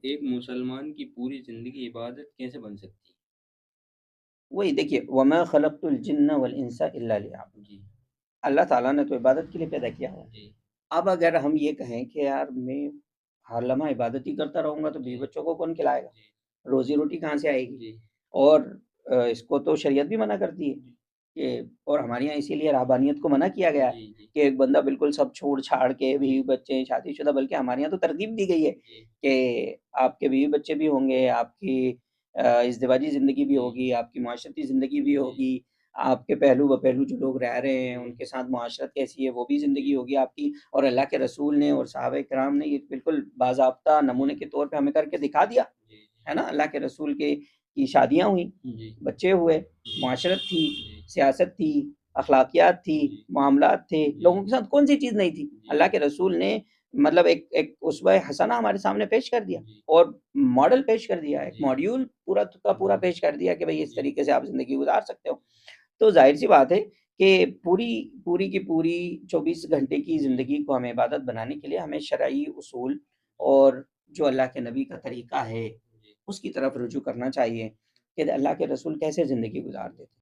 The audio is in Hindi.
एक मुसलमान की पूरी ज़िंदगी इबादत कैसे बन सकती है? वही देखिए, वमा खलक़्तुल जिन्ना वल इंसा इल्ला लियअबुदून। जी, अल्लाह ताला ने तो इबादत के लिए पैदा किया है। जी, अब अगर हम ये कहें कि यार मैं हर लम्हा इबादत ही करता रहूँगा तो जी, बीवी-बच्चों को कौन खिलाएगा? जी, रोज़ी-रोटी कहाँ से आएगी? जी, और इसको तो शरीयत भी मना करती है कि और हमारे यहाँ इसीलिए रहबानियत को मना किया गया है जी, जी, कि एक बंदा बिल्कुल सब छोड़-छाड़ के बीवी-बच्चे, शादीशुदा, बल्कि हमारे यहाँ तो तरगीब दी गई है जी, कि आपके बीवी-बच्चे भी होंगे, आपकी इज़दिवाजी ज़िंदगी भी जी, होगी, आपकी माशरती ज़िंदगी भी जी, होगी, आपके पहलू-ब-पहलू जो लोग रह रहे हैं, जी, उनके साथ मुआशरत कैसी है, वो भी जी, ज़िंदगी होगी आपकी। और अल्लाह के रसूल ने और सहाबा-ए-किराम ने ये बिल्कुल बाज़ाब्ता नमूने के तौर पे हमें करके दिखा दिया, जी, है ना? अल्लाह के रसूल के की शादियाँ हुई, जी, बच्चे हुए, जी, मुआशरत थी, जी, सियासत थी, अखलाकियात थी, जी, मामलात थे, जी, लोगों के साथ कौन-सी चीज़ नहीं थी? जी, अल्लाह के रसूल ने मतलब एक एक उसवा-ए हसना हमारे सामने पेश कर दिया जी, और मॉडल पेश कर दिया, एक जी, मॉड्यूल पूरा का पूरा जी, पेश कर दिया कि भई इस जी, तरीके से आप ज़िंदगी गुज़ार सकते हो। तो ज़ाहिर-सी बात है कि पूरी पूरी की पूरी 24 घंटे की जी, ज़िंदगी को हमें इबादत बनाने के लिए हमें शरई उसूल और जो अल्लाह के नबी का तरीका है, जी। उसकी तरफ रुजू करना चाहिए कि अल्लाह के रसूल कैसे ज़िंदगी गुज़ारते थे।